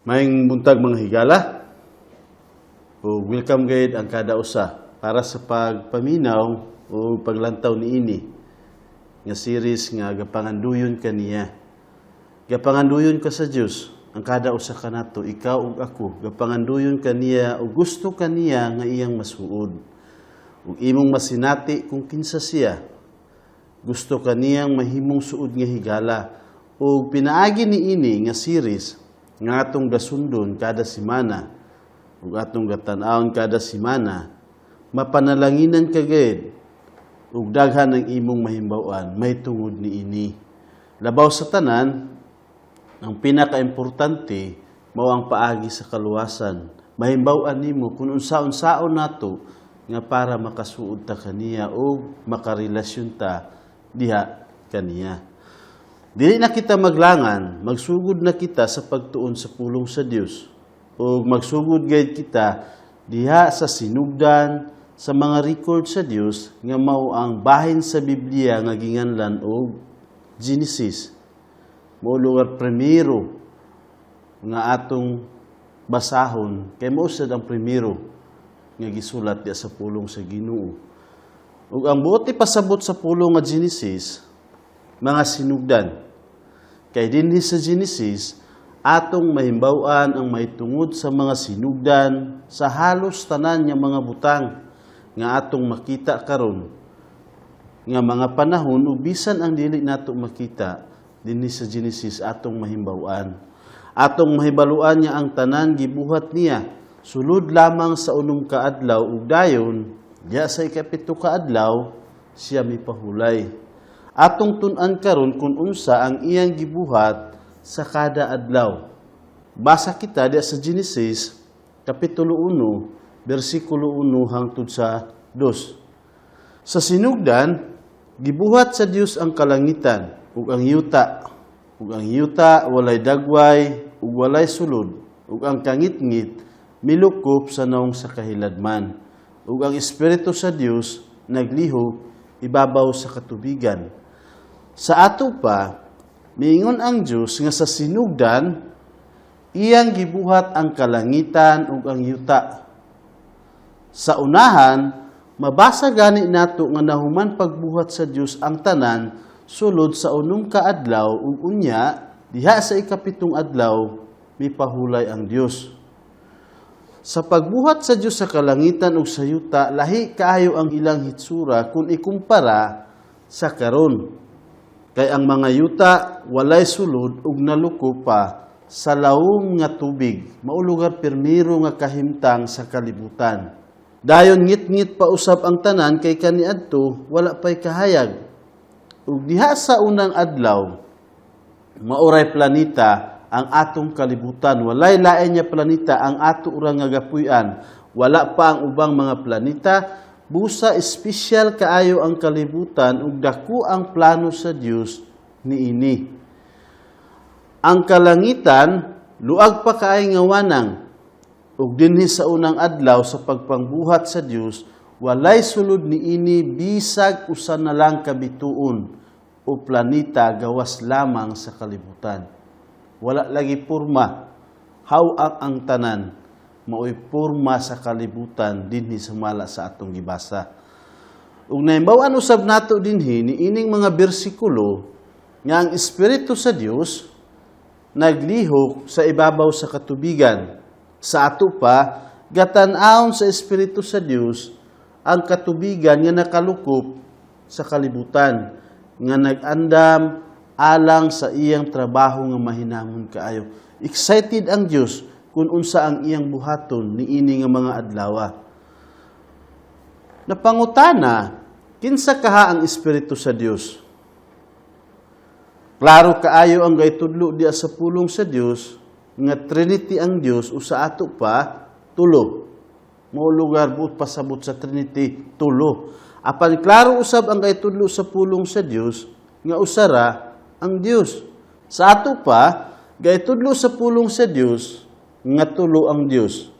Maayong buntag mga higala, o welcome guide ang kada usa para sa pagpaminaw o paglantaw niini nga series nga gapanganduyon kaniya. Gapanganduyon ka sa Dios ang kada usa kanato, ikaw ug ako, gapanganduyon kaniya o gusto kaniya nga iyang masuod. Ug imong masinati kung kinsa siya. Gusto kaniyang mahimong suod nga higala o pinaagi niini nga series nga atong gasundon kada semana ug atong gatan-awon kada semana, mapanalanginan kagayud ug daghan ang imong mahimbawan may tungod niini. Labaw sa tanan, ang pinakaimportante mao ang paagi sa kaluwasan. Mahimbawan nimo kung unsaon-saon nato nga para makasuod ta kaniya o makarelasyon ta diha kaniya. Dili na kita maglangan, magsugod na kita sa pagtuon sa pulong sa Dios o magsugod gayud kita diha sa sinugdan sa mga record sa Dios nga mao ang bahin sa Biblia nga ginganlan og Genesis. Mao lugar primero nga atong basahon kay mao sad ang primero nga gisulat diha sa pulong sa Ginoo. Ug ang buot pasabot sa pulong nga Genesis mga sinugdan. Kay dinhi sa Genesis, atong mahimbawan ang may tungod sa mga sinugdan sa halos tanan nga mga butang nga atong makita karon nga mga panahon ug bisan ang dili nato makita dinhi sa Genesis atong mahimbawan. Atong mahibaluan niya ang tanan gibuhat niya sulod lamang sa unom ka adlaw ug dayon diya sa ikapito ka adlaw siya mipahulay. Atong tun-an karon kung unsa ang iyang gibuhat sa kada adlaw. Basa kita diya sa Genesis kapitulo 1 bersikulo 1 hangtod sa 2. Sa sinugdan gibuhat sa Dios ang kalangitan ug ang yuta. Ug ang yuta walay dagway ug walay sulod ug ang kangit-ngit milukop sa naong sa kahiladman. Ug ang espiritu sa Dios naglihok ibabaw sa katubigan. Sa ato pa, miingon ang Diyos nga sa sinugdan, iyang gibuhat ang kalangitan ug ang yuta. Sa unahan, mabasa gani nato nga nahuman pagbuhat sa Diyos ang tanan sulod sa unom ka adlaw ug unya diha sa ikapitong adlaw mipahulay ang Diyos. Sa pagbuhat sa Diyos sa kalangitan ug sa yuta, lahi kaayo ang ilang hitsura kung ikumpara sa karon. Kay ang mga yuta walay sulod ug naluko pa sa lawom nga tubig, mao lugar pirmiro nga kahimtang sa kalibutan. Dayon ngit-ngit pa usab ang tanan kay kaniadto wala pay kahayag. Ug diha sa unang adlaw, mauray planeta ang atong kalibutan. Walay lain nga planeta ang ato ura nga gapuy-an. Wala pa ang ubang mga planeta. Busa espesyal kaayo ang kalibutan ug dako ang plano sa Dios niini. Ang kalangitan luag pa kaay nga wanang ug dinhi sa unang adlaw sa pagpangbuhat sa Dios walay sulod niini bisag usa na lang kabituon o planeta gawas lamang sa kalibutan. Wala lagi porma. Haw ang tanan mao'y porma sa kalibutan dinhi sumala sa atong gibasa. Ug nahibaw-an usab nato dinhi niining mga bersikulo nga ang espiritu sa Dios naglihok sa ibabaw sa katubigan. Sa ato pa gatan-awon sa espiritu sa Dios ang katubigan nga nakalukop sa kalibutan nga nag-andam alang sa iyang trabaho nga mahinamon kaayo. Excited ang Dios kung unsa ang iyang buhaton niini nga mga adlaw. Napangutana, kinsa kaha ang espiritu sa Dios? Klaro kaayo ang gaytudlo diya sa pulong sa Dios nga Trinity ang Dios usa ato pa tulo. Mao lugar buot pasabot sa Trinity tulo. Apan klaro usab ang gaytudlo sa pulong sa Dios nga usara ang Dios. Sa ato pa gaytudlo sa pulong sa Dios nga tulo ang Dios.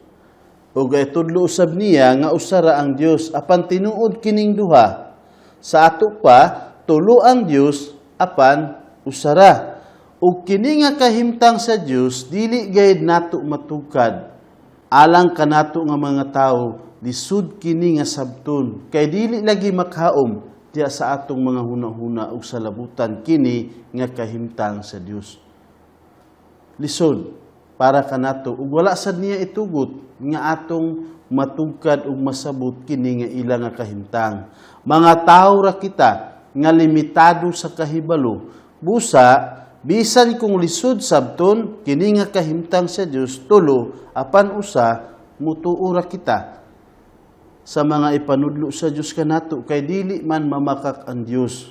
O gaytudlo usab niya nga usara ang Dios apan tinuod kining duha. Sa ato pa tulo ang Dios apan usara. ug kini nga kahimtang sa Dios dili gayud nato matugkad alang kanato nga mga tawo lisud kini nga sabton kay dili lagi makhaom diya sa atong mga hunahuna ug sa labutan kini nga kahimtang sa Dios. Lisod para kanato ug wala sad niya itugot nga atong matugkad ug masabot kini nga ila nga kahimtang. Mga tawo ra kita nga limitado sa kahibalo. Busa bisan kung lisod sabton kini nga kahimtang sa Dios tulo apan usa mutuo ra kita sa mga ipanudlo sa Dios kanato kay dili man mamakak ang Dios.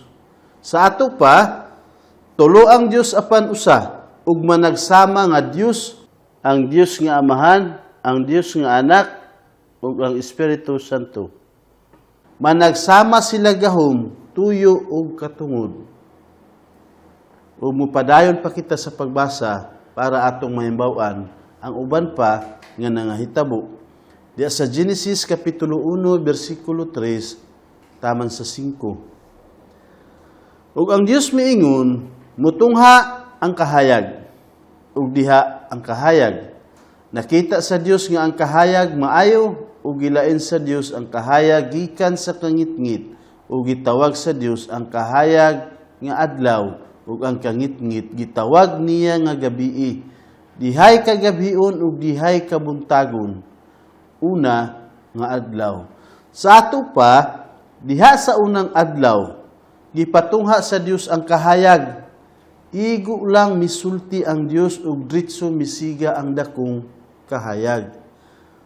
Sa ato pa tulo ang Dios apan usa ug managsama nga Dios, ang Dios nga Amahan, ang Dios nga Anak ug ang Espiritu Santo. Managsama sila gahom tuyo ug katungod. O mupadayon pa kita sa pagbasa para atong mahimbawan ang uban pa nga nangahitabo. Diya sa Genesis Kapitulo 1, versikulo 3, taman sa 5. Ug ang Dios miingon, mutungha ang kahayag, ug diha ang kahayag. Nakita sa Dios nga ang kahayag maayo, ug gilain sa Dios ang kahayag gikan sa kangitngit, ug gitawag sa Dios ang kahayag nga adlaw, ug ang kangitngit gitawag niya nga gabii. Dihay kagabion ug dihay kabuntagon. Una nga adlaw. Sa ato pa diha sa unang adlaw gipatungha sa Dios ang kahayag. Igo lang misulti ang Dios ug diretso misiga ang dakong kahayag.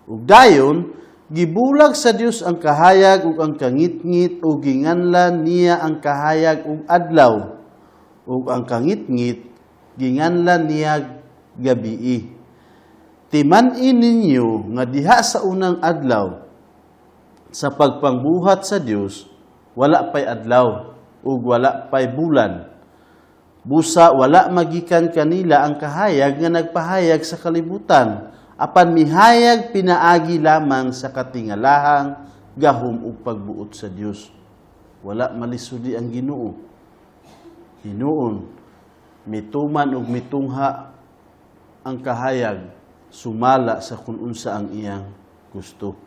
Ug dayon gibulag sa Dios ang kahayag ug ang kangitngit ug ginganlan niya ang kahayag ug adlaw. Ug ang kangitngit ginganlan niya gabii. Timan-in ninyo nga diha sa unang adlaw sa pagpangbuhat sa Dios wala pay adlaw ug wala pay bulan. Busa wala magikan kanila ang kahayag nga nagpahayag sa kalibutan apan mihayag pinaagi lamang sa katingalahang gahom ug pagbuot sa Dios. Wala malisudi ang Ginoo. Hinuon, mituman ug mitungha ang kahayag, sumala sa kung unsa ang iyang gusto.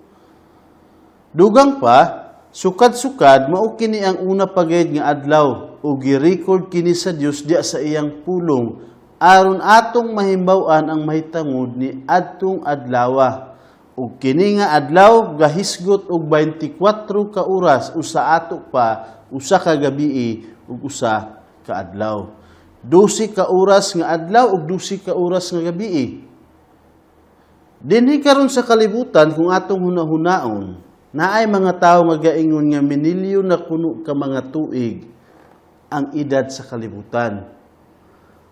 Dugang pa, sukad-sukad, mao kini ang una pagayad nga adlaw, ug gi-record kini sa Dios diya sa iyang pulong, aron atong mahimbaw-an ang mahitangod ni adtong adlawa. Ug kini nga adlaw, gahisgot og 24 ka oras, usa ato pa, usa ka gabii, ug usa kaadlaw. 12 ka oras nga adlaw ug 12 ka oras nga gabii. Dinhi karon sa kalibutan kung atong hunahunaon, naay mga tawo nga gaingon nga minilyo na kuno ka mga tuig ang edad sa kalibutan.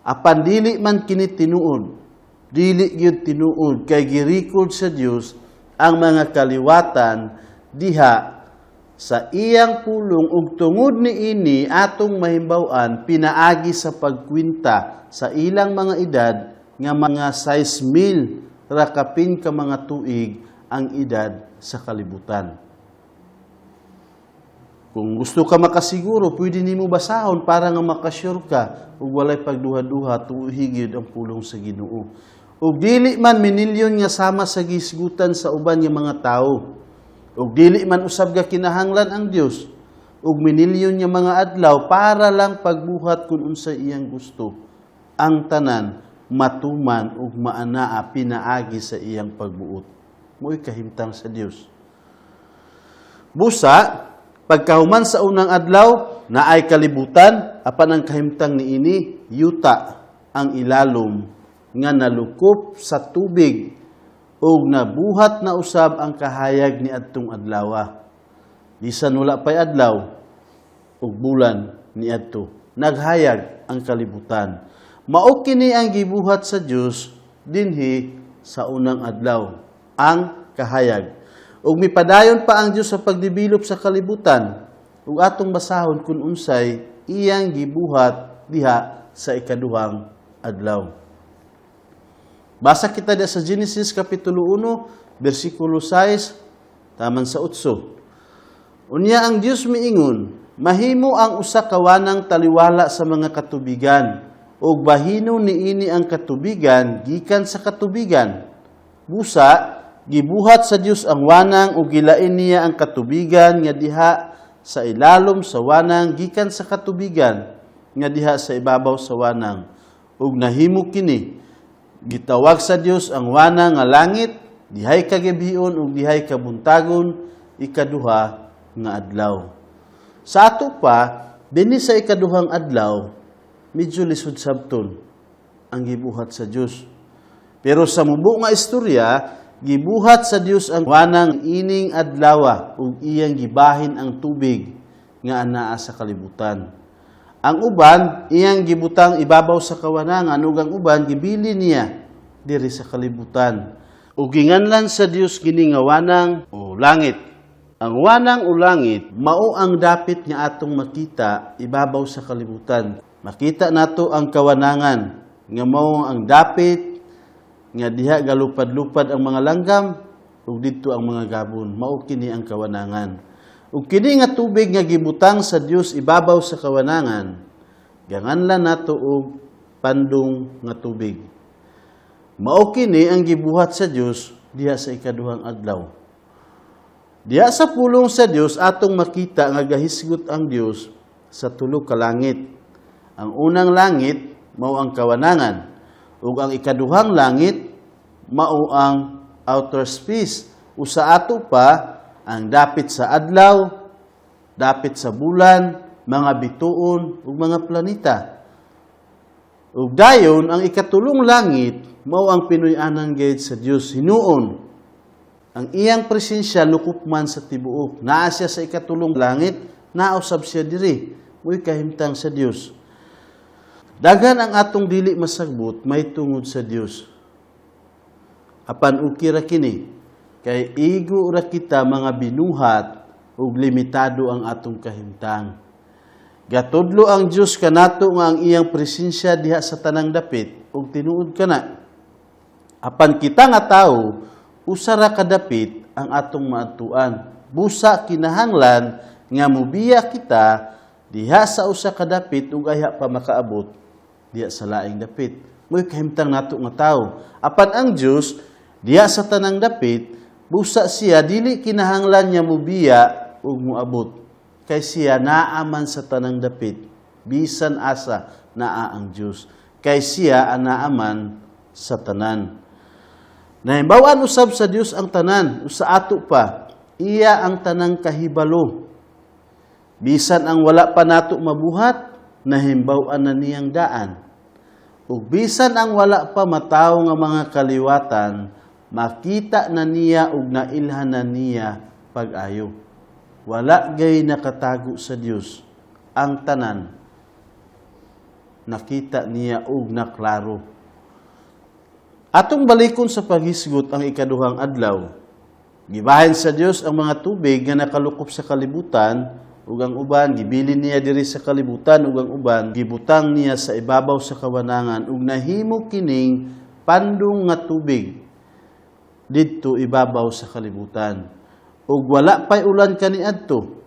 Apan dili man kini tinuod. Dili gyud tinuod kay gi-record sa Dios ang mga kaliwatan diha sa iyang pulong ug tungod niini atong mahimbaw-an pinaagi sa pagkwinta sa ilang mga edad nga mga 6,000 rakapin ka mga tuig ang edad sa kalibutan. Kung gusto ka makasiguro, pwede nimo basahon para nga makasure ka ug walay pagduha-duha tuig ang pulong sa Ginoo. Ug dili man minilyon nga sama sa gisgutan sa uban nga mga tawo. Ug dili man usab ga kinahanglan ang Dios ug minilyon nga mga adlaw para lang pagbuhat kun unsa iyang gusto. Ang tanan matuman ug maanaa pinaagi sa iyang pagbuot. Mo'y kahimtang sa Dios. Busa, pagkahuman sa unang adlaw, naay kalibutan, apan ang kahimtang niini, yuta ang ilalom nga nalukop sa tubig ug nabuhat na usab ang kahayag ni adtong adlawa. Bisan wala pay adlaw ug bulan ni adto, naghayag ang kalibutan. Mao kini ang gibuhat sa Dios dinhi sa unang adlaw, ang kahayag. Ug mipadayon pa ang Dios sa pagdevelop sa kalibutan ug atong basahon kun unsay iyang gibuhat diha sa ikaduhang adlaw. Basa kita diha sa Genesis Kapitulo 1, versikulo 6, taman sa 8. Unya ang Dios miingon, mahimo ang usa ka wanang taliwala sa mga katubigan, ug bahino niini ang katubigan gikan sa katubigan. Busa gibuhat sa Dios ang wanang ug gilain niya ang katubigan nga diha sa ilalom sa wanang gikan sa katubigan nga diha sa ibabaw sa wanang. Ug nahimo kini gitawag sa Dios ang wanang nga langit, dihay kagabion ug dihay kabuntagon, ikaduha nga adlaw. Sa ato pa, dinhi sa ikaduhang adlaw, medyo lisod sabton ang gibuhat sa Dios. Pero sa mubo nga istorya, gibuhat sa Dios ang wanang ining adlaw ug iyang gibahin ang tubig nga anaa sa kalibutan. Ang uban iyang gibutang ibabaw sa kawanangan ug ang uban gibili niya diri sa kalibutan. Ug ginganlan sa Dios kini nga wanang o langit. Ang wanang o langit mao ang dapit nga atong makita ibabaw sa kalibutan. Makita nato ang kawanangan nga mao ang dapit nga diha galupad-lupad ang mga langgam ug didto ang mga gabon. Mao kini ang kawanangan. Ug kini nga tubig nga gibutang sa Dios ibabaw sa kawanangan, ganganlan nato og pandong nga tubig. Mao kini ang gibuhat sa Dios diha sa ikaduhang adlaw. Diha sa pulong sa Dios atong makita nga gahisgot ang Dios sa tulo ka langit. Ang unang langit mao ang kawanangan ug ang ikaduhang langit mao ang outer space. Usa ato pa ang dapit sa adlaw, dapit sa bulan, mga bituon ug mga planeta. Ug dayon ang ikatulong langit mao ang pinuy-anan gayud sa Dios hinuon. Ang iyang presensya lukop man sa tibuok. Naa siya sa ikatulong langit, nausab siya diri. Mo'y kahimtang sa Dios. Daghan ang atong dili masagbot, may tungod sa Dios. Apan ukira kini, kay igo ra kita mga binuhat ug limitado ang atong kahimtang. Gatudlo ang Dios kanato nga ang iyang presensya diha sa tanang dapit ug tinuod kana. Apan kita nga tawo, usara kadapit ang atong maatuan. Busa kinahanglan nga mubiya kita diha sa usa kadapit ug aya pa makaabot diha sa laing dapit. Mo'y kahimtang nato nga tawo. Apan ang Dios diha sa tanang dapit, busa siya dili kinahanglan niya mubiya ug moabot. Kay siya naa man sa tanang dapit, bisan asa naa ang Dios. Kay siya anaa man sa tanan. Nahimbawaan usab sa Dios ang tanan, usa ato pa, iya ang tanang kahibalo. Bisan ang wala pa nato mabuhat, nahimbawaan na niyang daan. Ug bisan ang wala pa mataw nga mga kaliwatan, makita na niya ug nailhan na niya pag-ayo. Wala gay nakatago sa Dios ang tanan. Nakita niya ug naklaro. Atong balikon sa paghisgot ang ikaduhang adlaw. Gibahin sa Dios ang mga tubig nga nakalukop sa kalibutan ug ang uban gibilin niya diri sa kalibutan ug ang uban gibutang niya sa ibabaw sa kawanangan ug nahimo kining pandong nga tubig didto ibabaw sa kalibutan. Ug wala pay ulan kaniadto.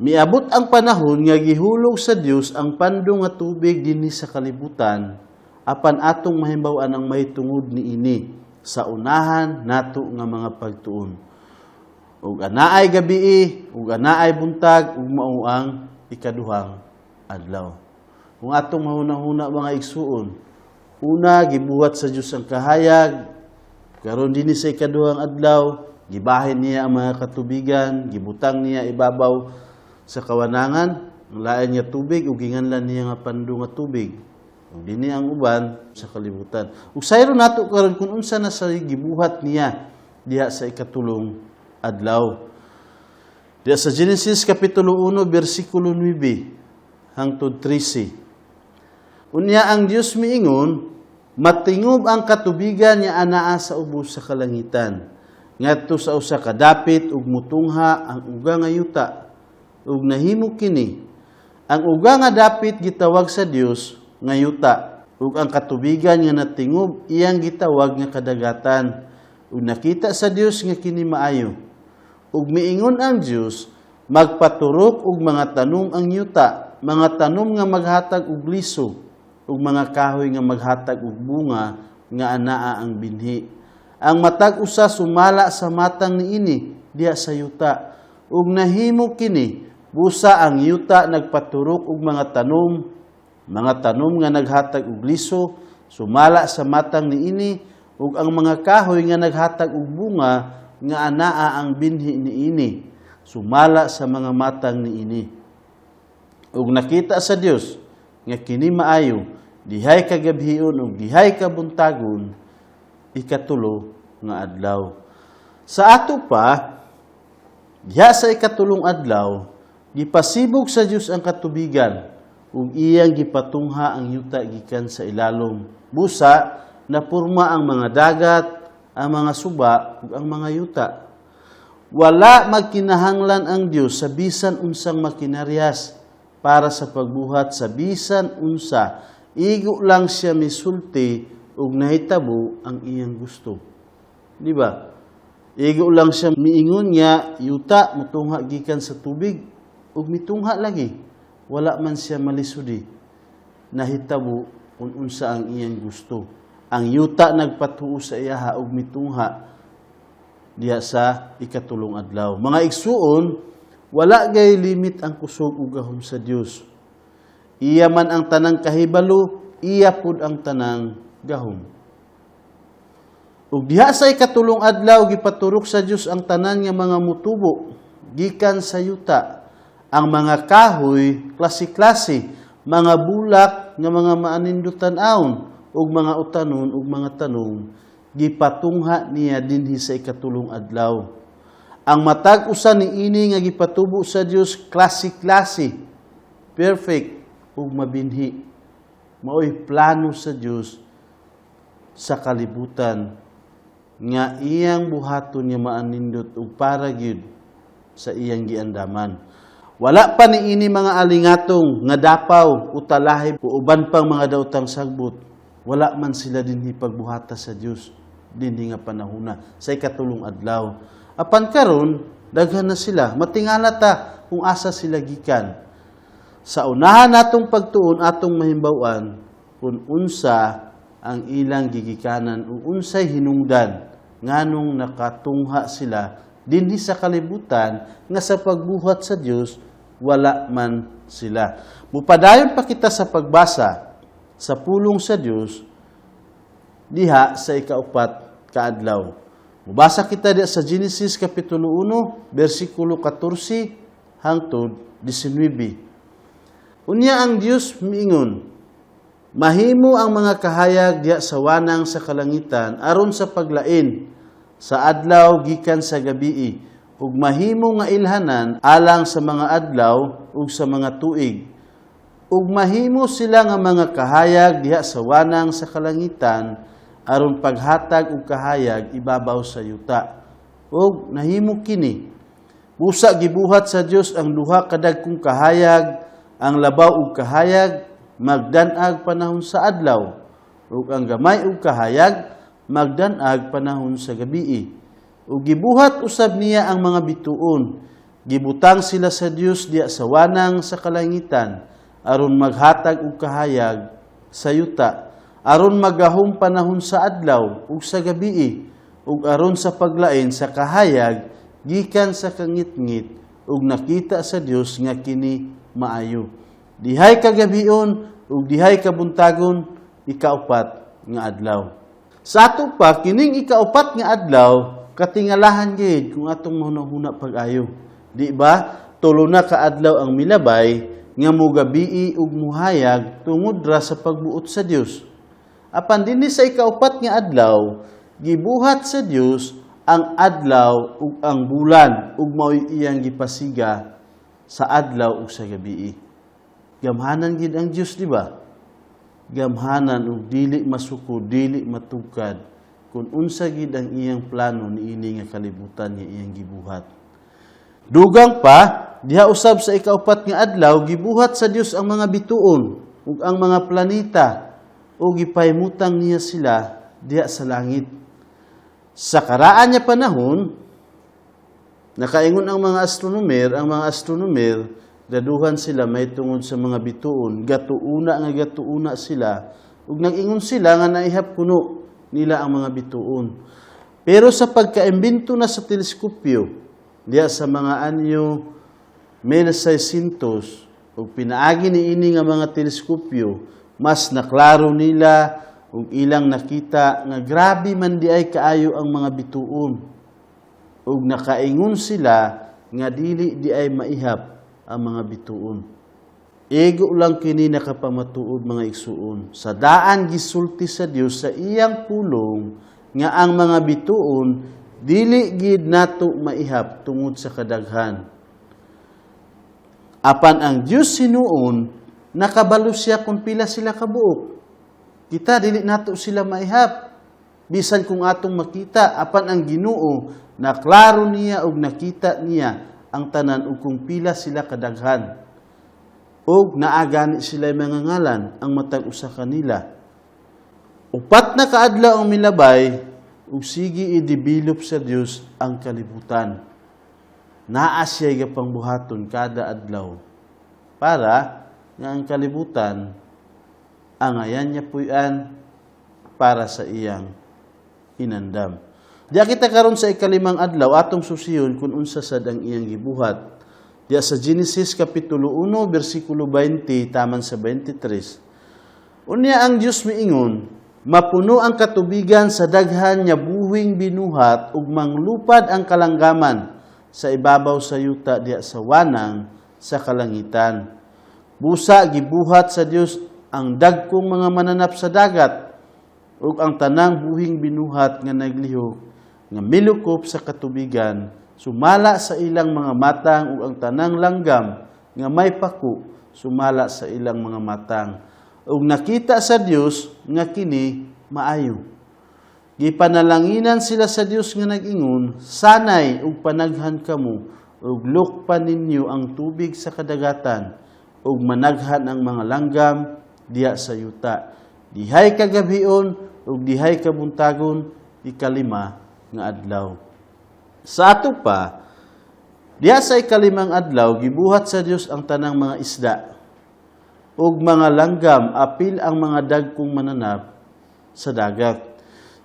Miabot ang panahon nga gihulog sa Dios ang pandong nga tubig dinhi sa kalibutan. Apan atong mahimbawan ang may tungod ni ini sa unahan nato nga mga pagtuon. Ug anaay gabii, ug anaay buntag, ug mao ang ikaduhang adlaw. Kung atong mahuna-huna mga igsuon, una gibuhat sa Dios ang kahayag, karon dinhi sa ikaduhang adlaw, gibahin niya ang mga katubigan, gibutang niya ibabaw sa kawanangan, ang lain niya tubig ug ginganlan niya nga pandong nga tubig. Dini ang uban sa kalibutan. Ug sayro nato karon kun unsa na sa gibuhat niya diha sa ikatulong adlaw. Diha sa Genesis kapitulo 1 bersikulo 9 hangtod 13. Unya ang Dios miingon, matingob ang katubigan niya anaa sa ubos sa kalangitan. Ngadto sa usa ka dapit ug mutungha ang uga nga yuta. Ug nahimo kini. Ang uga nga dapit gitawag sa Dios nga yuta, ug ang katubigan nga natingob iyang gitawag nga kadagatan. Ug nakita sa Dios nga kini maayo. Ug miingon ang Dios, magpaturok og mga tanom ang yuta, mga tanom nga maghatag og liso, ug mga kahoy nga maghatag og bunga nga anaa ang binhi. Ang matag usa sumala sa matang niini diha sa yuta, ug nahimo kini busa ang yuta nagpaturok og mga tanom nga naghatag og liso sumala sa matang niini, ug ang mga kahoy nga naghatag og bunga nga anaa ang binhi niini sumala sa mga matang niini. Ug nakita sa Dios nga kini maayo dihay kagabhion ug dihay kabuntagon ikatulo nga adlaw. Sa ato pa diha sa ikatulong adlaw gipasibog sa Dios ang katubigan ug iyang gipatungha ang yuta gikan sa ilalom. Busa napurma ang mga dagat, ang mga suba ug ang mga yuta. Wala magkinahanglan ang Dios sa bisan unsang makinaryas para sa pagbuhat sa bisan unsa. Igo lang siya misulti ug nahitabo ang iyang gusto. Di ba? Igo lang siya miingon niya, yuta mutungha gikan sa tubig ug mitungha lagi. Wala man siya malisudi. Nahitabo kung unsa ang iyang gusto. Ang yuta nagpatuo sa iyaha ug mitungha diha sa ikatulong adlaw. Mga igsuon, wala gay limit ang kusog ug gahom sa Dios. Iya man ang tanang kahibalo, iya pud ang tanang gahom. Ug diha sa ikatulong adlaw gipaturok sa Dios ang tanan nga mga mutubo gikan sa yuta. Ang mga kahoy, klase-klase, mga bulak nga mga maanindutan-aon ug mga utanon ug mga tanom gipatungha niya dinhi sa ikatulong adlaw. Ang matag usa niini nga gipatubo sa Dios klase-klase, perfect ug mabinhi. Mao'y plano sa Dios sa kalibutan nga iyang buhaton nga maanindot ug para gyud sa iyang giandaman. Wala pa niini mga alingatong nga dapaw utalahi o uban pang mga daotang sagbot. Wala man sila dinhi pagbuhata sa Dios dinhi nga panahona sa ikatulong adlaw. Apan karon daghan na sila, matingala ta kung asa sila gikan. Sa unahan natong pagtuon atong mahimbawan kung unsa ang ilang gigikanan o unsay hinungdan nganong nakatungha sila dinhi sa kalibutan nga sa pagbuhat sa Dios wala man sila. Mupadayon pa kita sa pagbasa sa pulong sa Dios diha sa ikaupat ka adlaw. Mubasa kita diha sa Genesis kapitulo 1 bersikulo 14 hangtod 19. Unya ang Dios miingon, mahimo ang mga kahayag diha sa wanang sa kalangitan aron sa paglain sa adlaw gikan sa gabii ug mahimo nga ilhanan alang sa mga adlaw ug sa mga tuig. Ug mahimo sila nga mga kahayag diha sa wanang sa kalangitan aron paghatag og kahayag ibabaw sa yuta. Ug nahimo kini. Busa gibuhat sa Dios ang duha ka dagkong kahayag, ang labaw ug kahayag magdan-ag panahon sa adlaw, ug ang gamay ug kahayag magdan-ag panahon sa gabii. Ug gibuhat usab niya ang mga bituon. Gibutang sila sa Dios diya sa wanang sa kalangitan aron maghatag og kahayag sa yuta, aron magahom panahon sa adlaw ug sa gabii, ug aron sa paglain sa kahayag gikan sa kangit-ngit, ug nakita sa Dios nga kini maayo. Dihay kagabion ug dihay kabuntagon ikaupat nga adlaw. Sa ato pa kining ikaupat nga adlaw katingalahan gid kung atong mahuna-huna pag-ayo. Di ba? Tulo na ka adlaw ang milabay nga mogabii ug muhayag tungod ra sa pagbuot sa Dios. Apan dinhi sa ikaupat nga adlaw gibuhat sa Dios ang adlaw ug ang bulan ug mao'y iyang gipasiga sa adlaw ug sa gabii. Gamhanan gid ang Dios, di ba? Gamhanan ug dili masuko, dili matugkad kung unsa gid ang iyang plano niini nga kalibutan nga iyang gibuhat. Dugang pa, diha usab sa ikaupat nga adlaw gibuhat sa Dios ang mga bituon ug ang mga planeta ug gipahimutang niya sila diha sa langit. Sa karaan niya panahon, nakaingon ang mga astronomer daduhan sila may tungod sa mga bituon, gatuuna sila, ug nag-ingon sila nga naihap kuno nila ang mga bituon. Pero sa pagkaimbento na sa teleskopyo, diya sa mga anyo 1600, ug pinaagi ni ini nga mga teleskopyo, mas naklaro nila ug ilang nakita nga grabe man di ay kaayo ang mga bituon. Ug nakaingon sila nga dili di ay maihap ang mga bituon. Ego lang kini nakapamatuod mga igsuon. Sa daan gisulti sa Dios sa iyang pulong nga ang mga bituon dili gid nato maihap tungod sa kadaghan. Apan ang Dios sinuon nakabalo siya kung pila sila kabuok. Kita dili nato sila maihap. Bisan kung atong makita, apan ang Ginoo naklaro niya ug nakita niya ang tanan ug kung pila sila kadaghan. Ug naagani sila mga ngalan ang matag usa kanila. Upat na kaadlaw ang milabay ug sige i-develop sa Dios ang kalibutan. Naa siya gapangbuhaton kada adlaw para nga ang kalibutan ang ayan niya puyan para sa iyang inandam. Diya kita karon sa ikalimang adlaw atong susiyon kung unsa sad ang iyang gibuhat. Diya sa Genesis kapitulo 1 bersikulo 20 taman sa 23. Unya ang Dios miingon, mapuno ang katubigan sa daghan nya buhing binuhat ug manglupad ang kalanggaman sa ibabaw sa yuta diya sa wanang sa kalangitan. Busa gibuhat sa Dios ang dagkong mga mananap sa dagat ug ang tanang buhing binuhat nga naglihok nga milukop sa katubigan, sumala sa ilang mga matang ug ang tanang langgam nga may paku, sumala sa ilang mga matang. Ug nakita sa Dios nga kini maayo. Gipanalanginan sila sa Dios nga nag-ingon, sanay ug panaghan kamo, ug lukpan ninyo ang tubig sa kadagatan, ug managhan ang mga langgam diya sa yuta. Dihay kagabion ug dihay kabuntagon, ikalima nga adlaw. Sa ato pa, diya sa ikalimang adlaw, gibuhat sa Dios ang tanang mga isda, ug mga langgam, apil ang mga dagkong mananap sa dagat.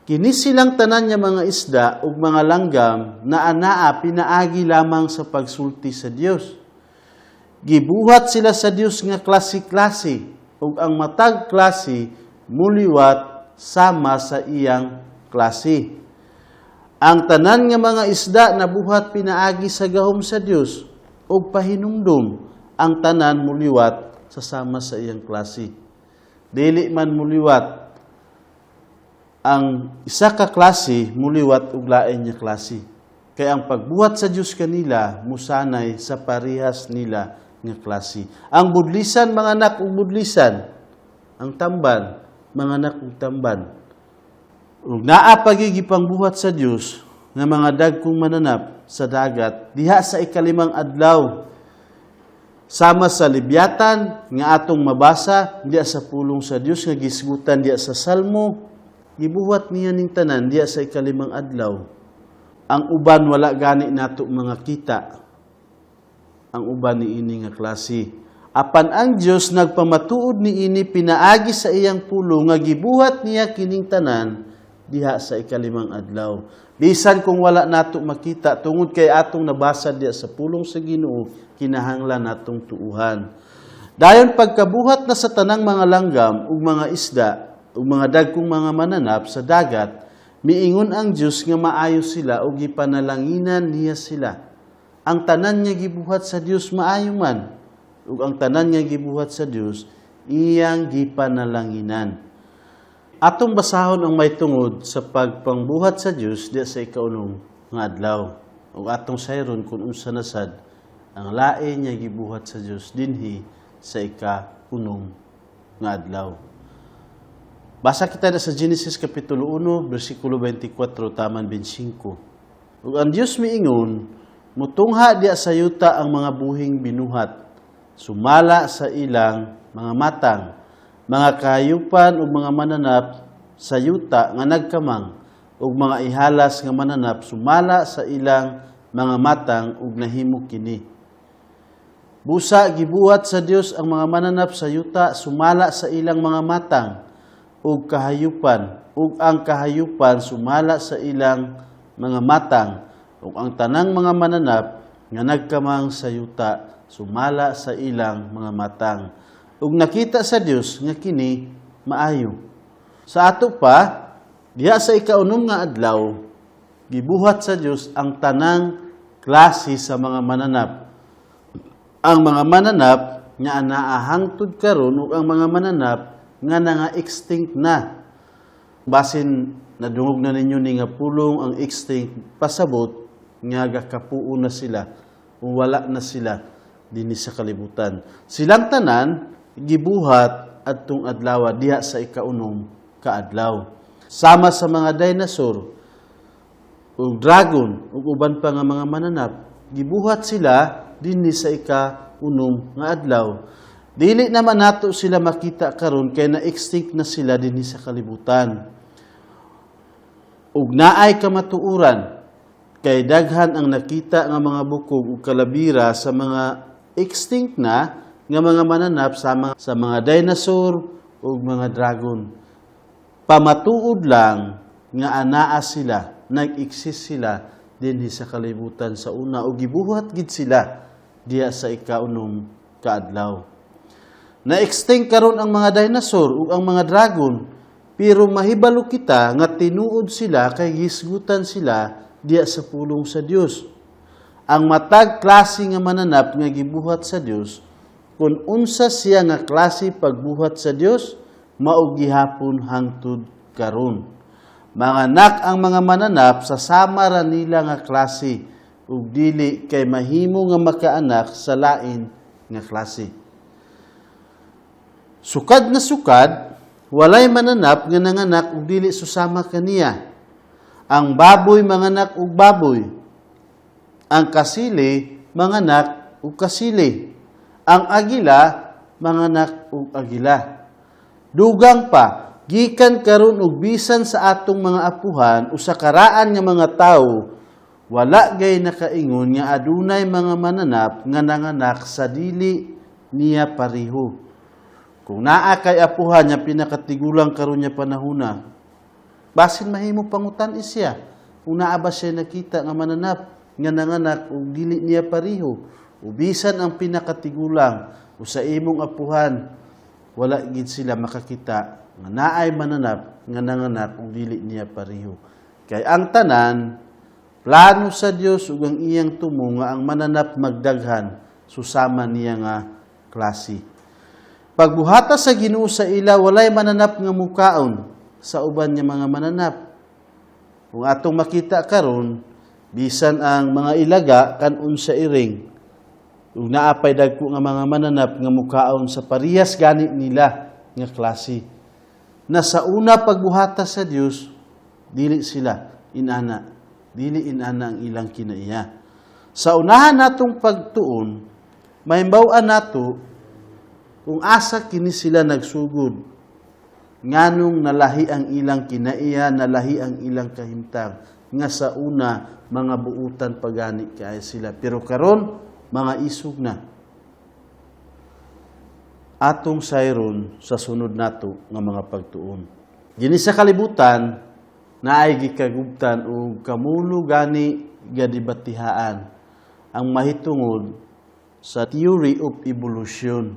Kini silang tanan niya mga isda ug mga langgam na anaa pinaagi lamang sa pagsulti sa Dios. Gibuhat sila sa Dios nga klase-klase, ug ang matag klase muliwat sama sa iyang klase. Ang tanan nga mga isda nabuhat pinaagi sa gahom sa Dios ug pahinumdum, ang tanan muliwat sa sama sa iyang klase. Dili man muliwat ang isa ka klase muliwat ug lain nga klase. Kaya ang pagbuhat sa Dios kanila musanay sa parehas nila nga klase. Ang budlisan mga anak ug budlisan, ang tamban mga anak ug tamban. Ug naa pagigipangbuhat sa Dios nga mga dagkong mananap sa dagat diha sa ikalimang adlaw sama sa libyatan nga atong mabasa diha sa pulong sa Dios nga gisgutan diha sa Salmo, gibuhat niya ning tanan diha sa ikalimang adlaw. Ang uban wala gani nato mga kita. Ang uban niini nga klase. Apan ang Dios nagpamatuod niini pinaagi sa iyang pulong nga gibuhat niya kining tanan diha sa ikalimang adlaw. Bisan kung wala nato makita tungod kay atong nabasa diha sa pulong sa Ginoo, kinahanglan natong tuuhan. Dayon pagkabuhat na sa tanang mga langgam ug mga isda ug mga dagkong mga mananap sa dagat, miingon ang Dios nga maayo sila ug gipanalanginan niya sila. Ang tanan niya gibuhat sa Dios maayo man, ug ang tanan niya gibuhat sa Dios iyang gipanalanginan. Atong basahon ang may tungod sa pagpangbuhat sa Dios diya sa ikaunong nga adlaw. Ug atong sayron kung unsa nasad ang lain niya gibuhat sa Dios dinhi sa ika-unong nga adlaw. Basa kita na sa Genesis kapitulo 1 bersikulo 24 taman 25. Ug ang Dios miingon, mutungha diya sa yuta ang mga buhing binuhat, sumala sa ilang mga matang, mga kahayupan ug mga mananap sa yuta nga nagkamang ug mga ihalas nga mananap sumala sa ilang mga matang ug nahimo kini. Busa gibuhat sa Dios ang mga mananap sa yuta sumala sa ilang mga matang ug kahayupan ug ang kahayupan sumala sa ilang mga matang ug ang tanang mga mananap nga nagkamang sa yuta sumala sa ilang mga matang ug nakita sa Dios nga kini maayo. Sa ato pa diha sa ikaunom nga adlaw gibuhat sa Dios ang tanang klase sa mga mananap. Ang mga mananap nga naahangtod karon ug ang mga mananap nga nga-extinct na. Basin nadungog na ninyo ni nga pulong ang extinct pasabot nga gakapuo na sila o wala na sila dinhi sa kalibutan. Silang tanan gibuhat adtong adlaw diha sa ikaunom ka adlaw. Sama sa mga dinosaur ug dragon ug uban pa nga mga mananap gibuhat sila dinhi sa ikaunom nga adlaw. Dili naman nato sila makita karon kay na-extinct na sila dinhi sa kalibutan. Ug naay kamatuoran kay daghan ang nakita nga mga bukog ug kalabira sa mga extinct na nga mga mananap sa mga dinosaur ug mga dragon. Pamatuod lang nga anaa sila, nag-exist sila dinhi sa kalibutan sa una ug gibuhat gid sila diya sa ikaunom ka adlaw. Na-extinct karon ang mga dinosaur ug ang mga dragon, pero mahibalo kita nga tinuod sila kay gisgutan sila diya sa pulong sa Dios. Ang matag klase nga mananap nga gibuhat sa Dios, kung unsa siya nga klase pagbuhat sa Dios, mao gihapon hangtod karon. Manganak ang mga mananap sa sama ra nila nga klase ug dili kay mahimo nga makaanak sa lain nga klase. Sukad na sukad, walay mananap nga nanganak ug dili susama kaniya. Ang baboy manganak ug baboy. Ang kasili manganak ug kasili. Ang agila manganak ug agila. Dugang pa, gikan karon ug bisan sa atong mga apuhan o sa karaan nga mga tawo, wala gay nakaingon nga adunay mga mananap nga nanganak sa dili niya pareho. Kung naa kay apuhan nga pinakatigulang karon nya panahona, basin mahimo pangutan isya. Kung naa ba siya nakita nga mananap nga nanganak ug dili niya pareho, ubisan ang pinakatigulang o sa imong apuhan, wala gid sila makakita nga naay mananap nga nanganak ug dili niya pareho. Kay ang tanan plano sa Dios ug ang iyang tumo nga ang mananap magdaghan susama niya nga klase. Pagbuhata sa Ginoo sa ila walay mananap nga mukaon sa uban nga mga mananap. Kung atong makita karon bisan ang mga ilaga kanon sa iring ug naapay dagko nga mga mananap nga mukaon sa parehas gani nila nga klase. Na sa una pagbuhata sa Dios dili sila inana. Dili inana ang ilang kinaiya. Sa unahan natong pagtuon, mahimbaw-an nato kung asa kini sila nagsugod. Nganong nalahi ang ilang kinaiya, nalahi ang ilang kahimtang. Nga sa una, mga buutan pagani kaya sila. Pero karon mga isog na. Atong sayron sa sunod nato nga mga pagtuon. Dini sa kalibutan, naay gikagubtan o kamulo gani gadibatihaan ang mahitungod sa theory of evolution.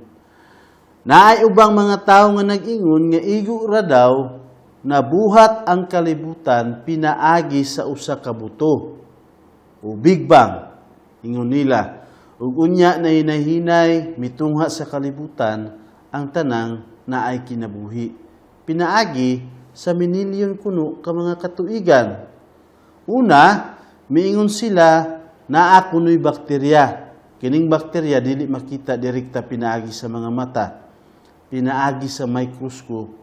Naay ubang mga tao nga nag-ingon nga igo ra daw na buhat ang kalibutan pinaagi sa usa ka buto o Big Bang ingon nila. Ug unya na hinahinay mitungha sa kalibutan ang tanang naay kinabuhi. Pinaagi sa minilyon kuno ka mga katuigan. Una, miingon sila naa kuno'y bakterya. Kining bakterya dili makita direkta pinaagi sa mga mata. Pinaagi sa microscope,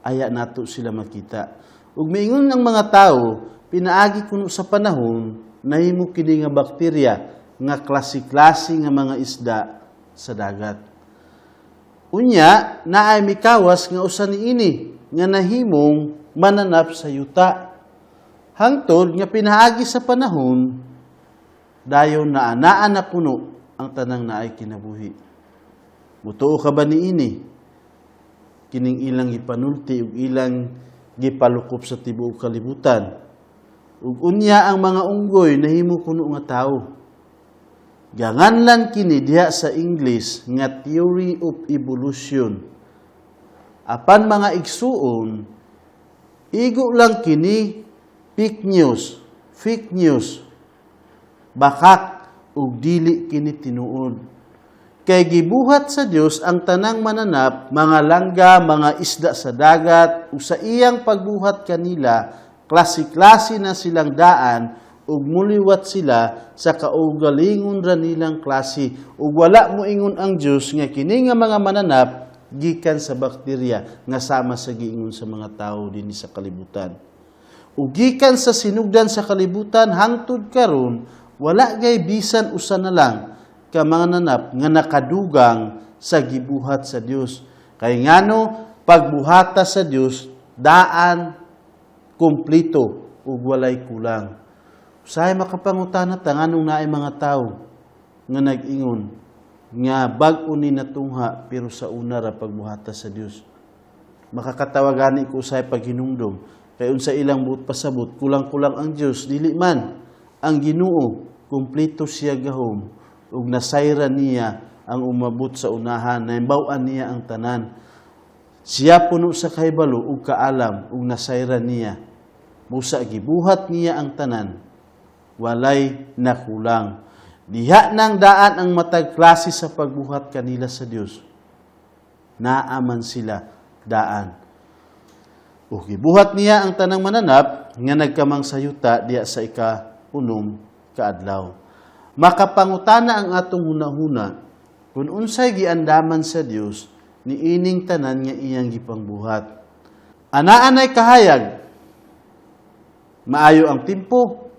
aya nato sila makita. Ug miingon ng mga tao, pinaagi kuno sa panahon nahimo kini nga bakterya nga klase-klase nga mga isda sa dagat. Unya, naay mikawas nga usa niini nga nahimong mananap sa yuta. Hangtod nga pinaagi sa panahon, dayon na anaan na puno ang tanang naay kinabuhi. Mutuo ka ba niini? Kining ilang gipanulti ug ilang gipalukop sa tibuok kalibutan. Ug unya ang mga unggoy nahimo kuno nga tawo. Ganganlan kini diha sa English nga theory of evolution. Apan mga igsuon, igo lang kini fake news, bakak ug dili kini tinuod. Kay gibuhat sa Dios ang tanang mananap, mga langga, mga isda sa dagat, ug sa iyang pagbuhat kanila, klase-klase na silang daan, ug muliwat sila sa kaugalingon ra nilang klase. Ug wala mo ingon ang Dios nga kini nga mga mananap gikan sa bakterya nga sama sa giingon sa mga tao dinhi sa kalibutan. Ug gikan sa sinugdan sa kalibutan hangtod karon, wala gay bisan usa na lang ka mga nanap nga nakadugang sa gibuhat sa Dios. Kay ngano pagbuhata sa Dios daan kumplito ug walay kulang. Usahay makapangutana ta nganong naay mga tawo nga nag-ingon nga bag-o ni natungha pero sa una ra pagbuhata sa Dios. Makakatawa gani ko usahay paghinumdom kay unsa ilang buot pasabot kulang-kulang ang Dios dili man ang Ginoo kumplito siya gahom ug nasayra niya ang umabot sa unahan, naimbaw-an niya ang tanan. Siya puno sa kahibalo ug kaalam ug nasayra niya. Busa gibuhat niya ang tanan, walay nakulang. Diha nang daan ang matag klase sa pagbuhat kanila sa Dios. Naaman sila daan. Ug gibuhat niya ang tanang mananap nga nagkamang sayuta diha sa ika-unom kaadlaw. Makapangutana ang atong hunahuna kung unsay giandaman sa Dios ni ining tanan nga iyang gipangbuhat. Anaa-anay kahayag, maayo ang timpo,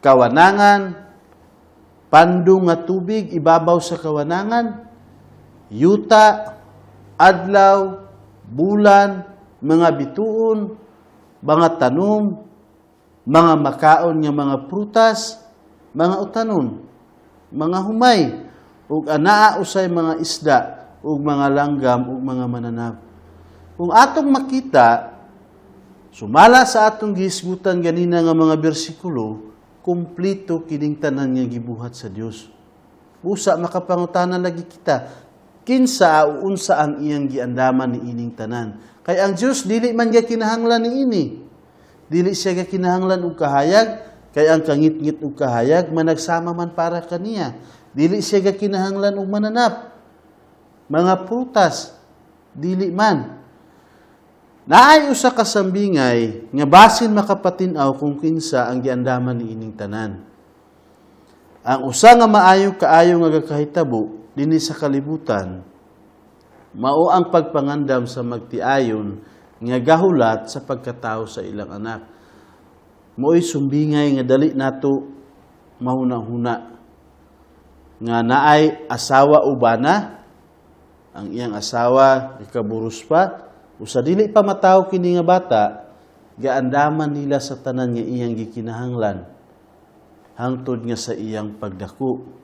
kawanangan, pandong nga tubig ibabaw sa kawanangan, yuta, adlaw, bulan, mga bituon, mga tanom, mga makaon nga mga prutas, mga utanon, mga humay, ug anaa usay mga isda, ug mga langgam, ug mga mananap. Kung atong makita, sumala sa atong gihisgutan ganina nga mga bersikulo, kumplito kining tanan nga gibuhat sa Dios. Busa makapangutana lagi kita, kinsa o unsa ang iyang giandaman ni ining tanan. Kay ang Dios dili man ga kinahanglan ni ini. Dili siya ga kinahanglan og kahayag. Kay ang kangit-ngit ug kahayag managsama man para kaniya. Dili siya ga kinahanglan og mananap. Mga prutas dili man. Naay usa ka sambingay nga basin makapatin-aw kung kinsa ang giandaman ni ining tanan. Ang usa nga maayo kaayo nga gakahitabo dinhi sa kalibutan mao ang pagpangandam sa magtiayon nga gahulat sa pagkatao sa ilang anak. Mo'y sumbingay nga dali nato mahuna-huna nga naay asawa ubana, ang iyang asawa ikaburos pa, usa dili pa mataw kini nga bata, gaandaman nila sa tanan nga iyang gikinahanglan hangtod nga sa iyang pagdako.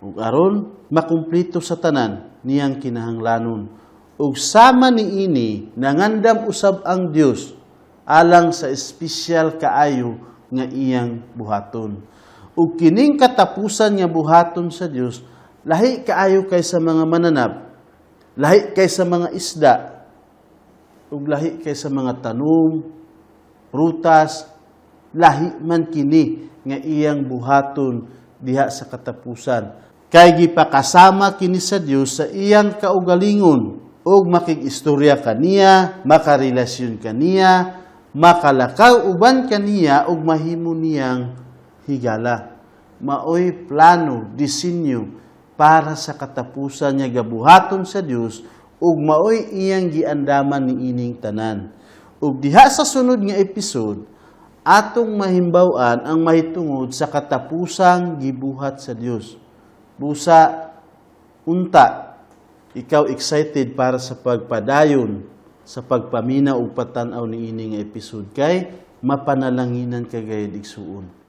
Ug aron makumplito sa tanan niyang kinahanglanon. Ug sama niini nangandam usab ang Dios alang sa espesyal kaayo nga iyang buhaton. Ug kining katapusan nga buhaton sa Dios lahi kaayo kaysa mga mananap, lahi kaysa mga isda, ug lahi kaysa mga tanom, prutas, lahi man kini nga iyang buhaton diha sa katapusan. Kay gipakasama kini sa Dios sa iyang kaugalingon ug makig-istorya kaniya, makarelasyon kaniya, makalakaw uban kaniya ug mahimo niyang higala. Maoy plano, disenyo para sa katapusan niya gabuhaton sa Dios ug maoy iyang giandaman ni ining tanan. Ug diha sa sunod nga episode atong mahimbaw-an ang mahitungod sa katapusang gibuhat sa Dios. Busa unta ikaw excited para sa pagpadayon sa pagpamina ug patan-aw ni ining episode kay mapanalanginan ka gayud igsuon.